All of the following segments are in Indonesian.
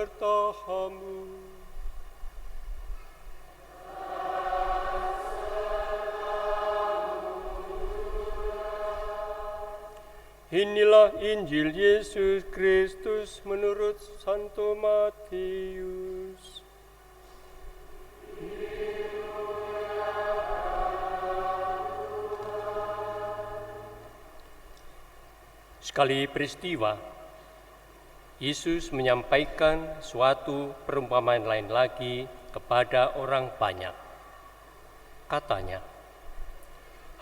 serta hamu. Inilah Injil Yesus Kristus menurut Santo Matius. Sekali peristiwa, Yesus menyampaikan suatu perumpamaan lain lagi kepada orang banyak. Katanya,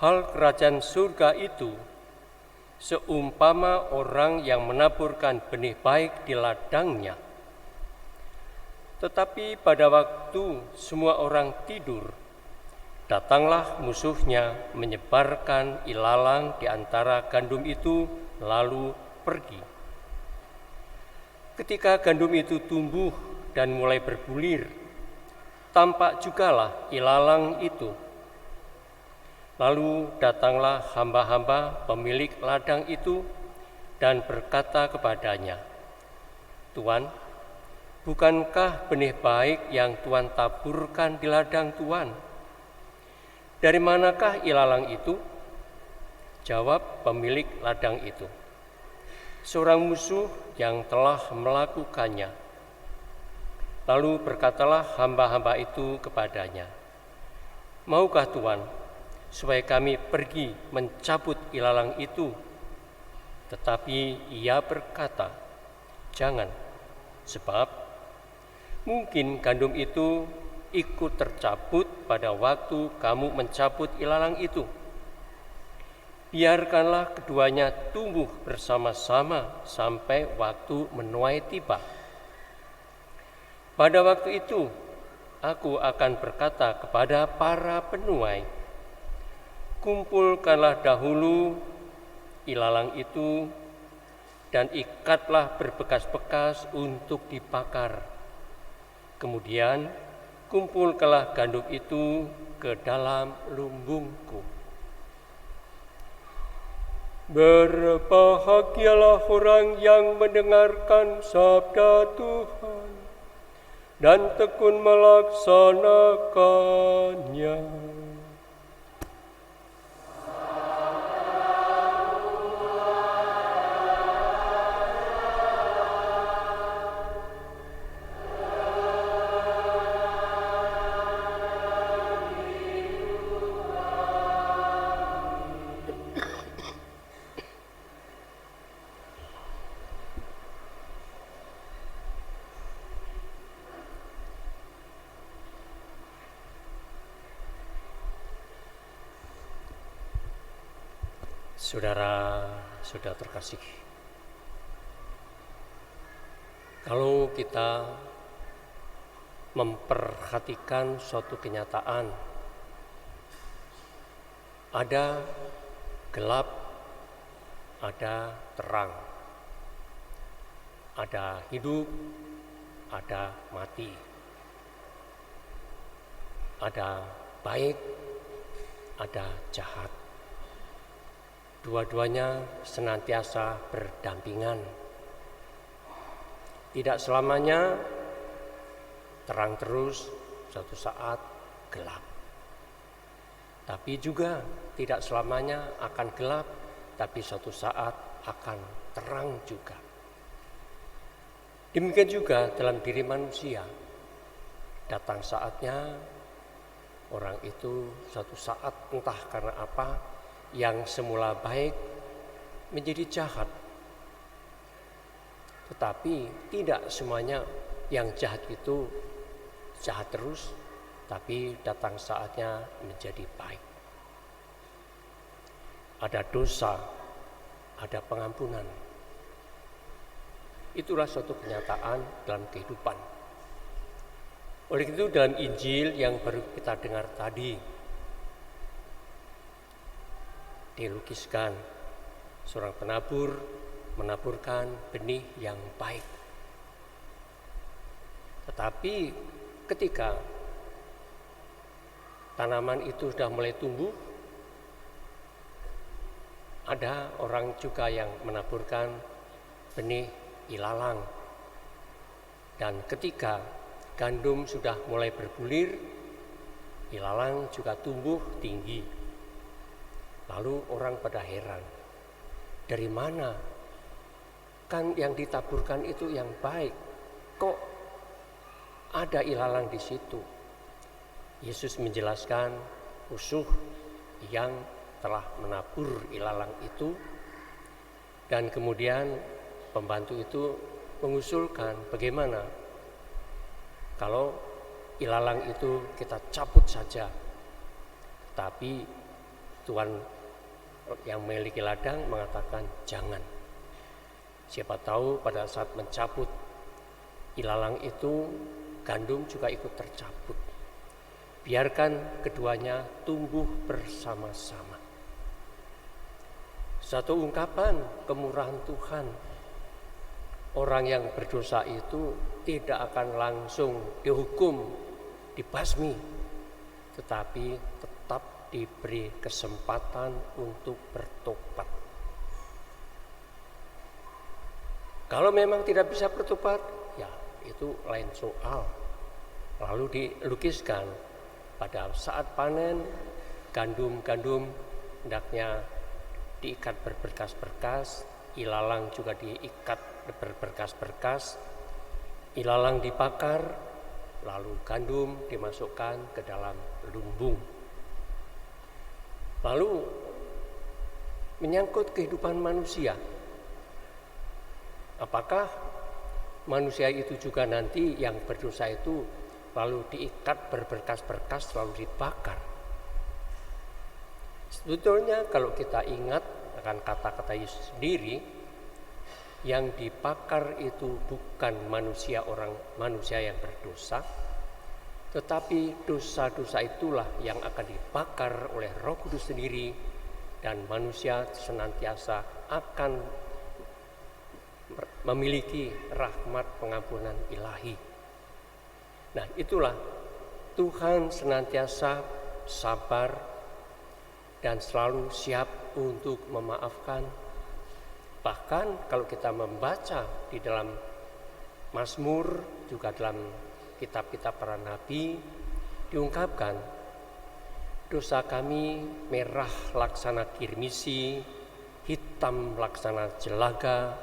hal kerajaan surga itu seumpama orang yang menaburkan benih baik di ladangnya. Tetapi pada waktu semua orang tidur, datanglah musuhnya menyebarkan ilalang di antara gandum itu, lalu pergi. Ketika gandum itu tumbuh dan mulai bergulir, tampak jugalah ilalang itu. Lalu datanglah hamba-hamba pemilik ladang itu dan berkata kepadanya, "Tuan, bukankah benih baik yang Tuan taburkan di ladang Tuan? Dari manakah ilalang itu?" Jawab pemilik ladang itu, "Seorang musuh yang telah melakukannya." Lalu berkatalah hamba-hamba itu kepadanya, "Maukah Tuan supaya kami pergi mencabut ilalang itu?" Tetapi ia berkata, "Jangan, sebab mungkin gandum itu ikut tercabut pada waktu kamu mencabut ilalang itu. Biarkanlah keduanya tumbuh bersama-sama sampai waktu menuai tiba. Pada waktu itu, aku akan berkata kepada para penuai, kumpulkanlah dahulu ilalang itu dan ikatlah berbekas-bekas untuk dibakar. Kemudian kumpulkanlah gandum itu ke dalam lumbungku." Berbahagialah orang yang mendengarkan sabda Tuhan dan tekun melaksanakannya. Saudara-saudara terkasih, kalau kita memperhatikan suatu kenyataan, ada gelap, ada terang, ada hidup, ada mati, ada baik, ada jahat. Dua-duanya senantiasa berdampingan. Tidak selamanya terang terus, suatu saat gelap. Tapi juga tidak selamanya akan gelap, tapi suatu saat akan terang juga. Demikian juga dalam diri manusia. Datang saatnya orang itu suatu saat entah karena apa, yang semula baik menjadi jahat. Tetapi tidak semuanya yang jahat itu jahat terus, tapi datang saatnya menjadi baik. Ada dosa, ada pengampunan. Itulah suatu kenyataan dalam kehidupan. Oleh itu dalam Injil yang baru kita dengar tadi, dilukiskan seorang penabur menaburkan benih yang baik. Tetapi ketika tanaman itu sudah mulai tumbuh, ada orang juga yang menaburkan benih ilalang. Dan ketika gandum sudah mulai bergulir, ilalang juga tumbuh tinggi. Lalu orang pada heran, dari mana? Kan yang ditaburkan itu yang baik, kok ada ilalang di situ? Yesus menjelaskan musuh yang telah menabur ilalang itu, dan kemudian pembantu itu mengusulkan bagaimana kalau ilalang itu kita cabut saja. Tapi Tuhan yang memiliki ladang mengatakan jangan. Siapa tahu pada saat mencabut ilalang itu, gandum juga ikut tercabut. Biarkan keduanya tumbuh bersama-sama. Satu ungkapan kemurahan Tuhan. Orang yang berdosa itu tidak akan langsung dihukum, dibasmi, tetapi tetap diberi kesempatan untuk bertobat. Kalau memang tidak bisa bertobat, ya itu lain soal. Lalu dilukiskan pada saat panen, gandum-gandum hendaknya diikat berberkas-berkas, ilalang juga diikat berberkas-berkas, ilalang dibakar, lalu gandum dimasukkan ke dalam lumbung. Lalu menyangkut kehidupan manusia. Apakah manusia itu juga nanti yang berdosa itu lalu diikat berberkas-berkas lalu dibakar? Sebetulnya kalau kita ingat akan kata-kata Yesus sendiri, yang dibakar itu bukan manusia yang berdosa, tetapi dosa-dosa itulah yang akan dibakar oleh Roh Kudus sendiri, dan manusia senantiasa akan memiliki rahmat pengampunan ilahi. Nah, itulah Tuhan senantiasa sabar dan selalu siap untuk memaafkan. Bahkan kalau kita membaca di dalam Mazmur, juga dalam kitab-kitab para nabi, diungkapkan dosa kami merah laksana kirmisi, hitam laksana jelaga,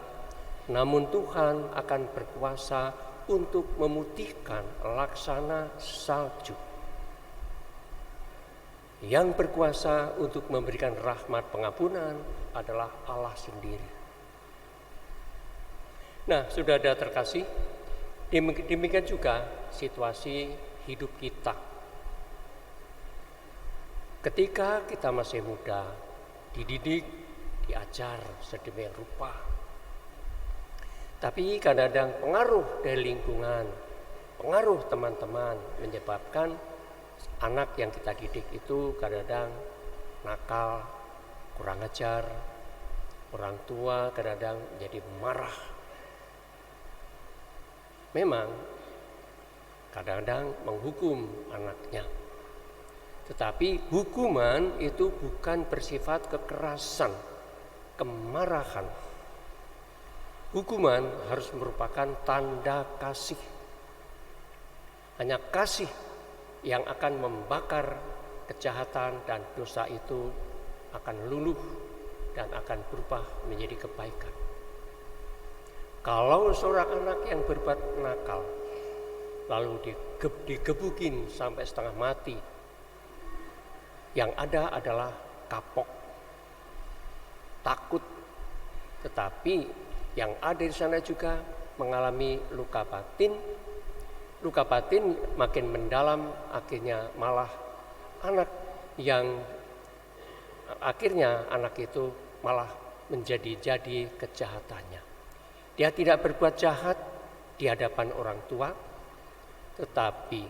namun Tuhan akan berkuasa untuk memutihkan laksana salju. Yang berkuasa untuk memberikan rahmat pengampunan adalah Allah sendiri. Nah, saudara terkasih, demikian juga situasi hidup kita. Ketika kita masih muda, dididik, diajar sedemikian rupa. Tapi kadang-kadang pengaruh dari lingkungan, pengaruh teman-teman menyebabkan anak yang kita didik itu kadang-kadang nakal, kurang ajar, orang tua kadang-kadang menjadi marah. Memang kadang-kadang menghukum anaknya, tetapi hukuman itu bukan bersifat kekerasan, kemarahan. Hukuman harus merupakan tanda kasih. Hanya kasih yang akan membakar kejahatan dan dosa itu akan luluh dan akan berubah menjadi kebaikan. Kalau seorang anak yang berbuat nakal lalu digebukin sampai setengah mati, yang ada adalah kapok, takut, tetapi yang ada di sana juga mengalami luka batin. Luka batin makin mendalam, akhirnya malah anak itu malah menjadi kejahatannya. Dia tidak berbuat jahat di hadapan orang tua, tetapi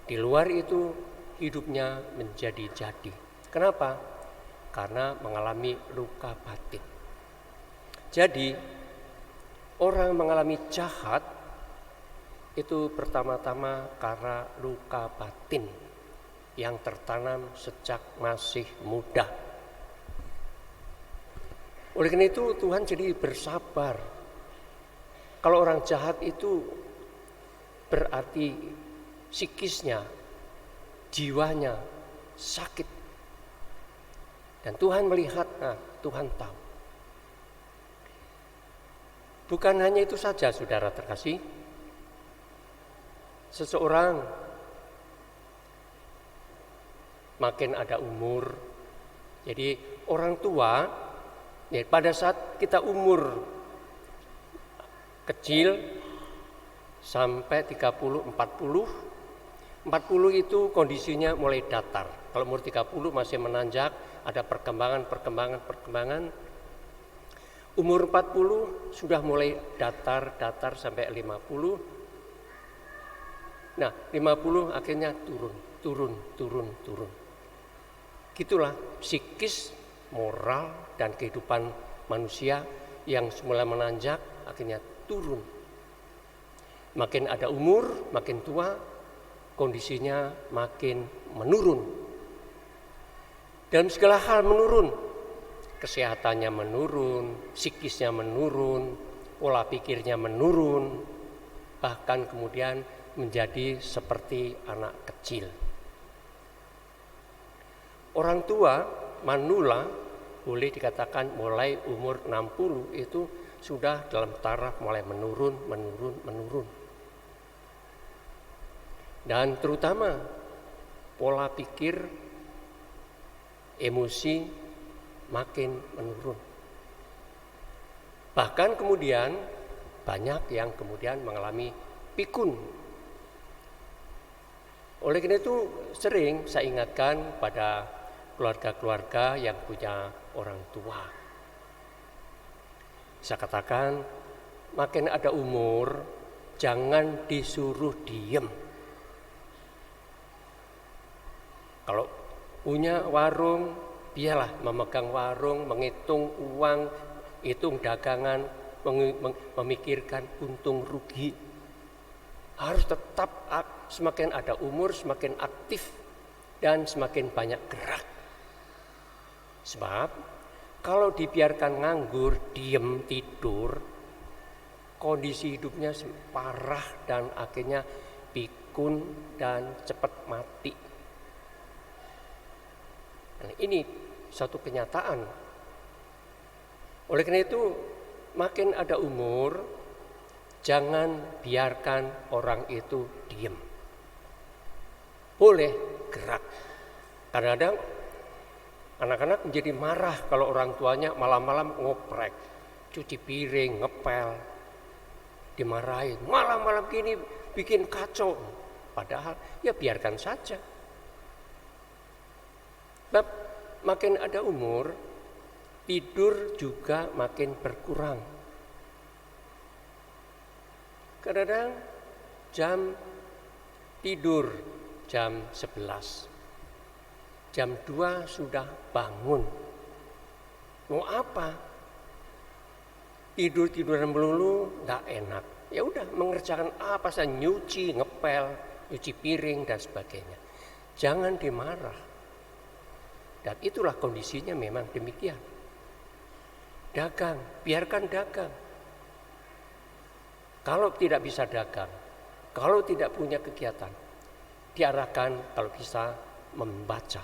di luar itu hidupnya menjadi-jadi. Kenapa? Karena mengalami luka batin. Jadi orang mengalami jahat itu pertama-tama karena luka batin yang tertanam sejak masih muda. Oleh karena itu Tuhan jadi bersabar. Kalau orang jahat itu berarti psikisnya, jiwanya sakit. Dan Tuhan melihat, Tuhan tahu. Bukan hanya itu saja, saudara terkasih. Seseorang makin ada umur. Jadi orang tua, ya, pada saat kita umur kecil sampai 30, 40 itu kondisinya mulai datar. Kalau umur 30 masih menanjak, ada perkembangan. Umur 40 sudah mulai datar sampai 50. Nah, 50 akhirnya turun. Gitulah psikis, moral, dan kehidupan manusia yang semula menanjak akhirnya turun. Makin ada umur, makin tua, kondisinya makin menurun. Dalam segala hal menurun. Kesehatannya menurun, psikisnya menurun, pola pikirnya menurun, bahkan kemudian menjadi seperti anak kecil. Orang tua, manula, boleh dikatakan mulai umur 60 itu sudah dalam taraf mulai menurun. Dan terutama pola pikir, emosi makin menurun. Bahkan kemudian banyak yang kemudian mengalami pikun. Oleh karena itu sering saya ingatkan pada keluarga-keluarga yang punya orang tua. Saya katakan, makin ada umur, jangan disuruh diem. Kalau punya warung, biarlah memegang warung, menghitung uang, hitung dagangan, memikirkan untung rugi. Harus tetap semakin ada umur, semakin aktif dan semakin banyak gerak. Sebab kalau dibiarkan nganggur, diem, tidur, kondisi hidupnya parah dan akhirnya pikun dan cepat mati. Nah, ini satu kenyataan. Oleh karena itu, makin ada umur, jangan biarkan orang itu diam. Boleh gerak. Kadang-kadang anak-anak menjadi marah kalau orang tuanya malam-malam ngoprek, cuci piring, ngepel, dimarahin. Malam-malam gini bikin kacau. Padahal ya biarkan saja. Sebab makin ada umur, tidur juga makin berkurang. Kadang-kadang tidur jam 11. Jam 2 sudah bangun. Mau apa? Tidur-tiduran melulu enggak enak. Ya udah mengerjakan apa saja, nyuci, ngepel, nyuci piring dan sebagainya. Jangan dimarah. Dan itulah kondisinya memang demikian. Dagang, biarkan dagang. Kalau tidak bisa dagang, kalau tidak punya kegiatan, diarahkan kalau bisa membaca.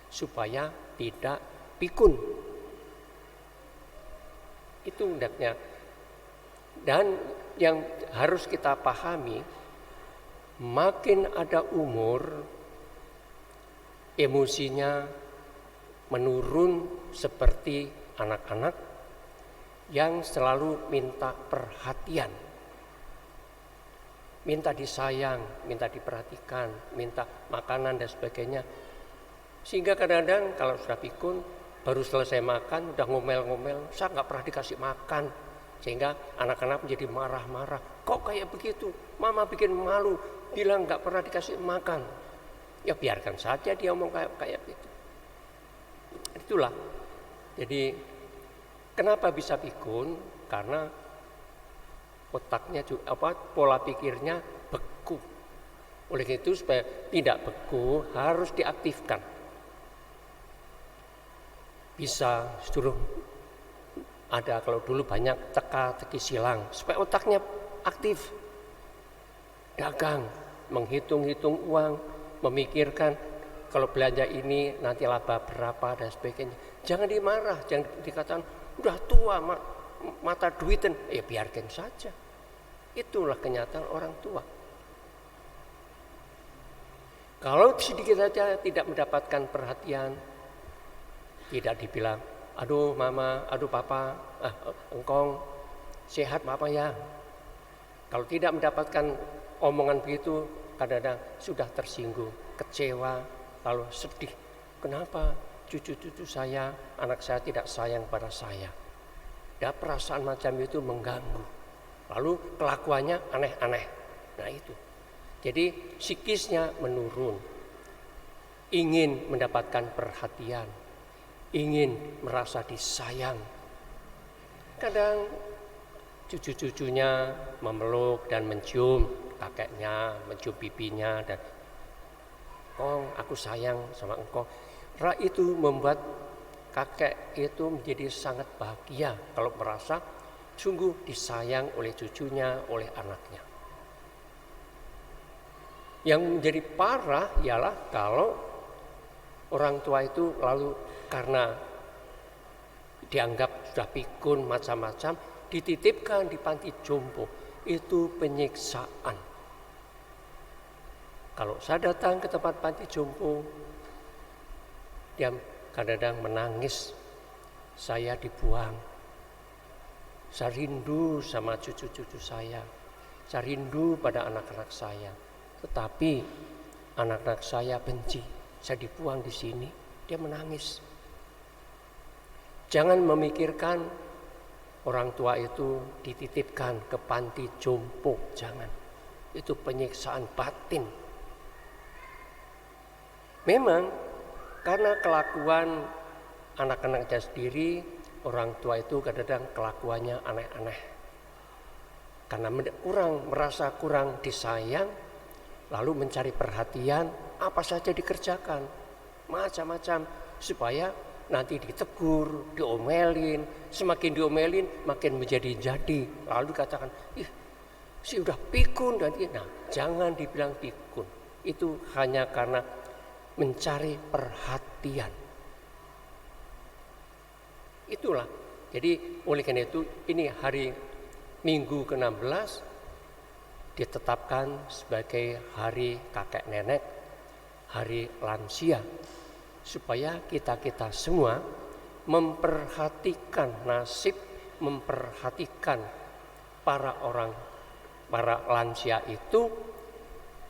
Supaya tidak pikun. Itu hendaknya. Dan yang harus kita pahami, makin ada umur, emosinya menurun seperti anak-anak yang selalu minta perhatian, minta disayang, minta diperhatikan, minta makanan dan sebagainya. Sehingga kadang-kadang kalau sudah pikun, baru selesai makan udah ngomel-ngomel, saya nggak pernah dikasih makan. Sehingga anak-anak menjadi marah-marah. Kok kayak begitu? Mama bikin malu, bilang nggak pernah dikasih makan. Ya biarkan saja dia ngomong kayak gitu. Itulah. Jadi kenapa bisa pikun? Karena otaknya juga pola pikirnya beku. Oleh itu supaya tidak beku harus diaktifkan. Bisa suruh ada, kalau dulu banyak teka-teki silang supaya otaknya aktif. dagang, menghitung-hitung uang, memikirkan kalau belanja ini nanti laba berapa dan sebagainya. Jangan dimarah, jangan dikatakan udah tua mata duitan, biarkan saja. Itulah kenyataan orang tua. Kalau sedikit saja tidak mendapatkan perhatian, tidak dibilang, aduh mama, aduh papa, engkong sehat papa ya. Kalau tidak mendapatkan omongan begitu, kadang-kadang sudah tersinggung, kecewa, lalu sedih. Kenapa cucu-cucu saya, anak saya tidak sayang pada saya? Dan perasaan macam itu mengganggu. Lalu kelakuannya aneh-aneh. Nah itu. Jadi psikisnya menurun. Ingin mendapatkan perhatian. Ingin merasa disayang. Kadang cucu-cucunya memeluk dan mencium kakeknya, mencium pipinya dan engkong, aku sayang sama engkong. Itu membuat kakek itu menjadi sangat bahagia kalau merasa sungguh disayang oleh cucunya, oleh anaknya. Yang menjadi parah ialah kalau orang tua itu lalu karena dianggap sudah pikun macam-macam, dititipkan di panti jompo. Itu penyiksaan. Kalau saya datang ke tempat panti jompo, dia kadang-kadang menangis, saya dibuang. Saya rindu sama cucu-cucu saya rindu pada anak-anak saya. Tetapi anak-anak saya benci, saya dibuang di sini, dia menangis. Jangan memikirkan orang tua itu dititipkan ke panti jompo, jangan. Itu penyiksaan batin. Memang karena kelakuan anak-anaknya sendiri, orang tua itu kadang-kadang kelakuannya aneh-aneh. Karena merasa kurang disayang, lalu mencari perhatian, apa saja dikerjakan, macam-macam, supaya nanti ditegur, diomelin, semakin diomelin makin menjadi-jadi. Lalu dikatakan, si udah pikun nanti. Nah, jangan dibilang pikun. Itu hanya karena mencari perhatian. Itulah. Jadi oleh karena itu ini hari Minggu ke-16 ditetapkan sebagai hari kakek nenek, hari lansia, supaya kita semua memperhatikan nasib, memperhatikan para lansia itu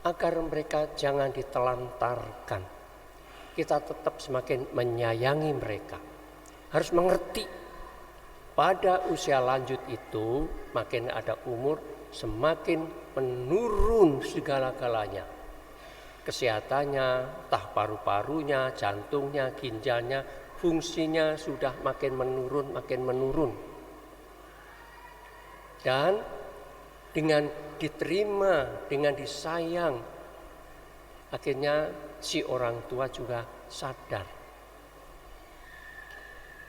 agar mereka jangan ditelantarkan. Kita tetap semakin menyayangi mereka. Harus mengerti pada usia lanjut itu makin ada umur semakin menurun segala-galanya. Kesehatannya, entah paru-parunya, jantungnya, ginjalnya, fungsinya sudah makin menurun. Dan dengan diterima, dengan disayang, akhirnya si orang tua juga sadar.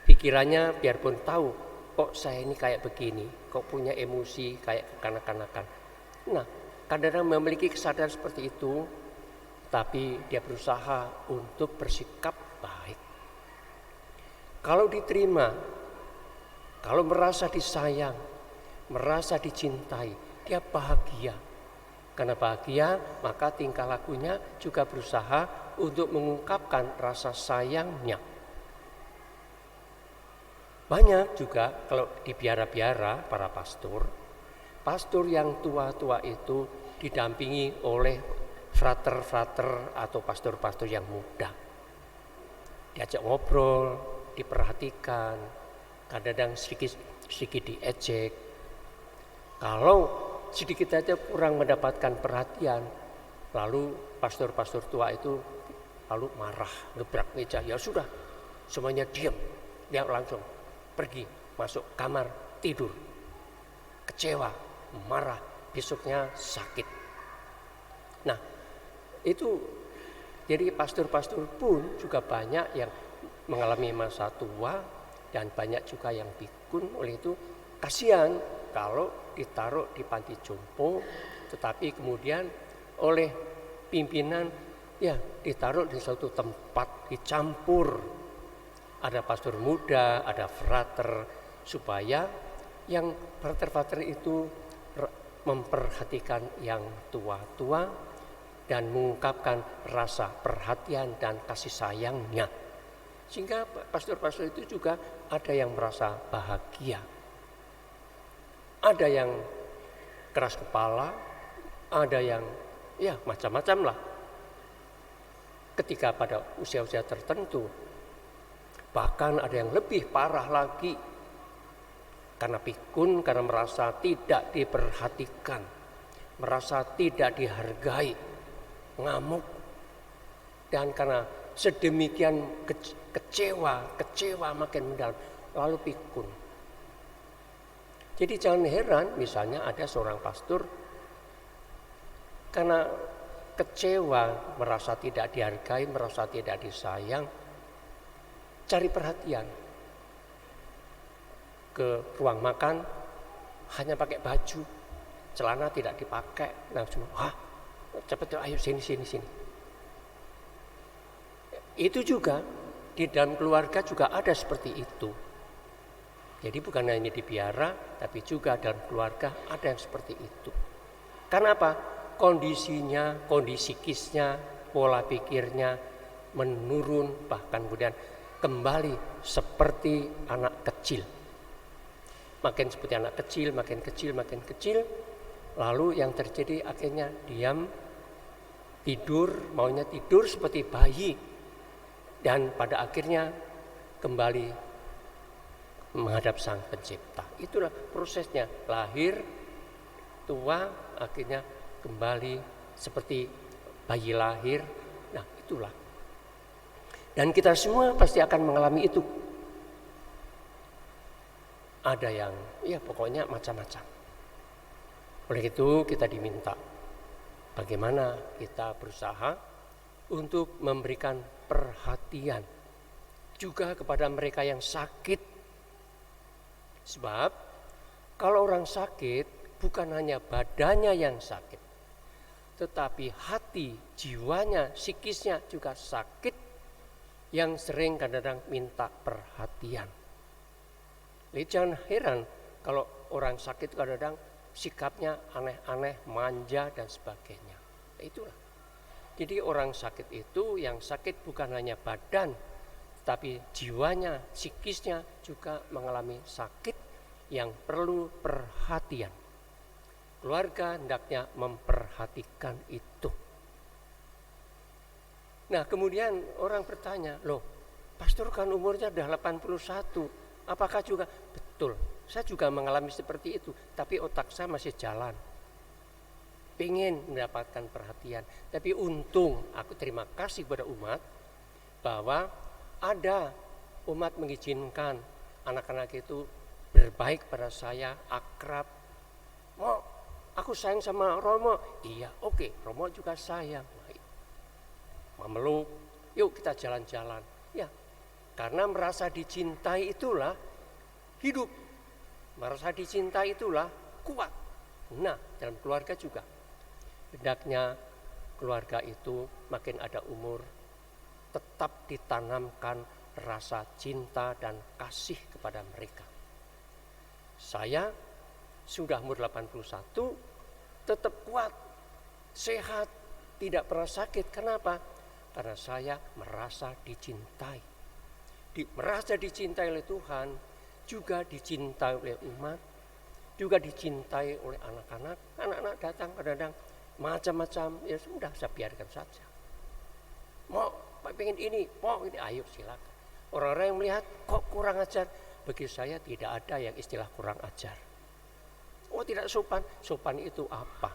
Pikirannya biarpun tahu, kok saya ini kayak begini, kok punya emosi kayak kekanak-kanakan. Nah, kadang-kadang memiliki kesadaran seperti itu, tapi dia berusaha untuk bersikap baik. Kalau diterima, kalau merasa disayang, merasa dicintai, dia bahagia. Karena bahagia, maka tingkah lakunya juga berusaha untuk mengungkapkan rasa sayangnya. Banyak juga kalau di biara-biara para pastor yang tua-tua itu didampingi oleh frater-frater atau pastor-pastor yang muda. Diajak ngobrol, diperhatikan, kadang-kadang sedikit diejek. Kalau sedikit saja kurang mendapatkan perhatian, lalu pastor-pastor tua itu lalu marah, gebrak meja, ya sudah, semuanya diam, dia langsung pergi, masuk kamar, tidur, kecewa, marah, besoknya sakit. Nah, itu jadi pastor-pastor pun juga banyak yang mengalami masa tua dan banyak juga yang pikun. Oleh itu kasihan kalau ditaruh di panti jompo tetapi kemudian oleh pimpinan ya ditaruh di suatu tempat, dicampur. Ada pastor muda, ada frater, supaya yang frater-frater itu memperhatikan yang tua-tua dan mengungkapkan rasa perhatian dan kasih sayangnya. Sehingga pastor-pastor itu juga ada yang merasa bahagia. Ada yang keras kepala, ada yang ya macam-macam lah. Ketika pada usia-usia tertentu, bahkan ada yang lebih parah lagi karena pikun, karena merasa tidak diperhatikan, merasa tidak dihargai, ngamuk, dan karena sedemikian kecewa makin mendalam, lalu pikun. Jadi jangan heran misalnya ada seorang pastor karena kecewa, merasa tidak dihargai, merasa tidak disayang, cari perhatian. Ke ruang makan hanya pakai baju, celana tidak dipakai. Nah cuma, cepat ayo sini. Itu juga di dalam keluarga juga ada seperti itu. Jadi bukan hanya di biara, tapi juga dalam keluarga ada yang seperti itu. Karena apa? Kondisinya, kondisi psikisnya, pola pikirnya menurun, bahkan kemudian kembali seperti anak kecil. Makin seperti anak kecil, makin kecil, lalu yang terjadi akhirnya diam, tidur, maunya tidur seperti bayi, dan pada akhirnya kembali menghadap Sang Pencipta. Itulah prosesnya, lahir, tua, akhirnya kembali seperti bayi lahir. Nah itulah. Dan kita semua pasti akan mengalami itu. Ada yang ya pokoknya macam-macam. Oleh itu kita diminta bagaimana kita berusaha untuk memberikan perhatian juga kepada mereka yang sakit. Sebab kalau orang sakit bukan hanya badannya yang sakit, tetapi hati, jiwanya, psikisnya juga sakit, yang sering kadang-kadang minta perhatian. Jadi jangan heran kalau orang sakit kadang-kadang sikapnya aneh-aneh, manja dan sebagainya. Itulah. Jadi orang sakit itu yang sakit bukan hanya badan, tapi jiwanya, psikisnya juga mengalami sakit yang perlu perhatian. Keluarga hendaknya memperhatikan itu. Nah kemudian orang bertanya, loh pastor kan umurnya sudah 81, apakah juga? Betul, saya juga mengalami seperti itu, tapi otak saya masih jalan. Pengen mendapatkan perhatian, tapi untung aku terima kasih kepada umat bahwa ada umat mengizinkan anak-anak itu berbaik pada saya, akrab. Mau aku sayang sama Romo, iya oke, Romo juga sayang. Memeluk, yuk kita jalan-jalan. Ya, karena merasa dicintai itulah hidup, merasa dicintai itulah kuat. Nah, dalam keluarga juga, hendaknya keluarga itu makin ada umur, tetap ditanamkan rasa cinta dan kasih kepada mereka. Saya sudah umur 81, tetap kuat, sehat, tidak pernah sakit. Kenapa? Karena saya merasa dicintai. Merasa dicintai oleh Tuhan, juga dicintai oleh umat, juga dicintai oleh anak-anak. Anak-anak datang kadang-kadang macam-macam, ya sudah saya biarkan saja. Mau pengen ini, mau ini, ayo silakan. Orang-orang yang melihat kok kurang ajar, bagi saya tidak ada yang istilah kurang ajar. Oh tidak sopan, sopan itu apa?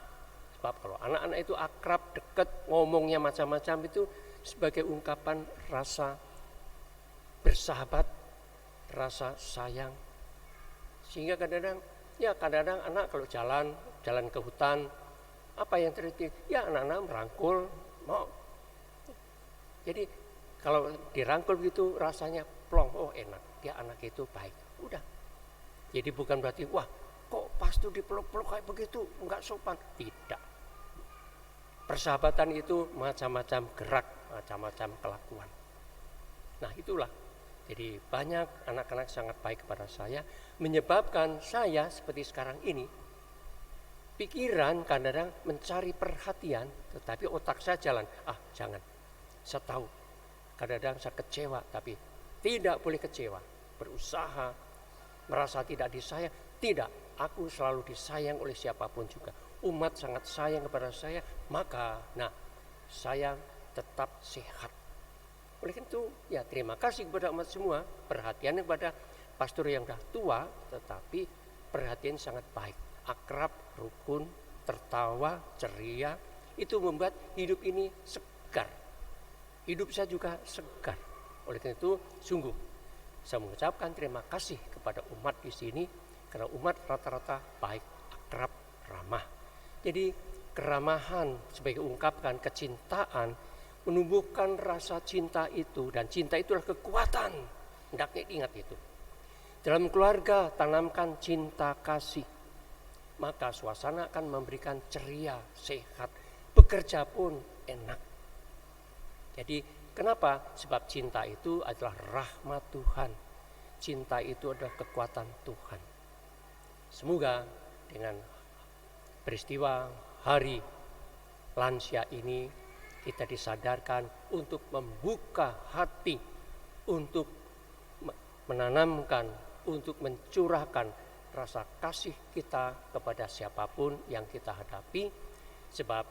Sebab kalau anak-anak itu akrab, dekat, ngomongnya macam-macam itu sebagai ungkapan rasa bersahabat, rasa sayang. Sehingga kadang-kadang anak kalau jalan ke hutan, apa yang terjadi? Ya anak-anak merangkul, mau. Jadi kalau dirangkul begitu rasanya plong, oh enak, dia anak itu baik. Udah. Jadi bukan berarti wah kok pastor dipeluk-peluk kayak begitu, enggak sopan. Tidak. Persahabatan itu macam-macam gerak, macam-macam kelakuan. Nah itulah, jadi banyak anak-anak sangat baik kepada saya, menyebabkan saya seperti sekarang ini, pikiran kadang-kadang mencari perhatian, tetapi otak saya jalan, jangan, saya tahu, kadang-kadang saya kecewa, tapi tidak boleh kecewa, berusaha, merasa tidak disayang, tidak, aku selalu disayang oleh siapapun juga, umat sangat sayang kepada saya, maka saya tetap sehat. Oleh itu ya terima kasih kepada umat semua, perhatian kepada pastor yang sudah tua, tetapi perhatian sangat baik, akrab, rukun, tertawa, ceria, itu membuat hidup ini segar. Hidup saya juga segar. Oleh itu sungguh saya mengucapkan terima kasih kepada umat di sini, karena umat rata-rata baik, akrab, ramah. Jadi keramahan sebagai ungkapkan kecintaan, menumbuhkan rasa cinta itu, dan cinta itulah kekuatan. Hendaknya ingat itu. Dalam keluarga tanamkan cinta kasih, maka suasana akan memberikan ceria, sehat, bekerja pun enak. Jadi kenapa? Sebab cinta itu adalah rahmat Tuhan. Cinta itu adalah kekuatan Tuhan. Semoga dengan peristiwa hari lansia ini kita disadarkan untuk membuka hati, untuk menanamkan, untuk mencurahkan rasa kasih kita kepada siapapun yang kita hadapi, sebab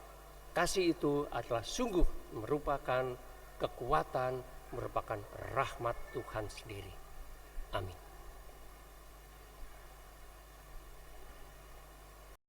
kasih itu adalah sungguh merupakan kekuatan, merupakan rahmat Tuhan sendiri. Amin.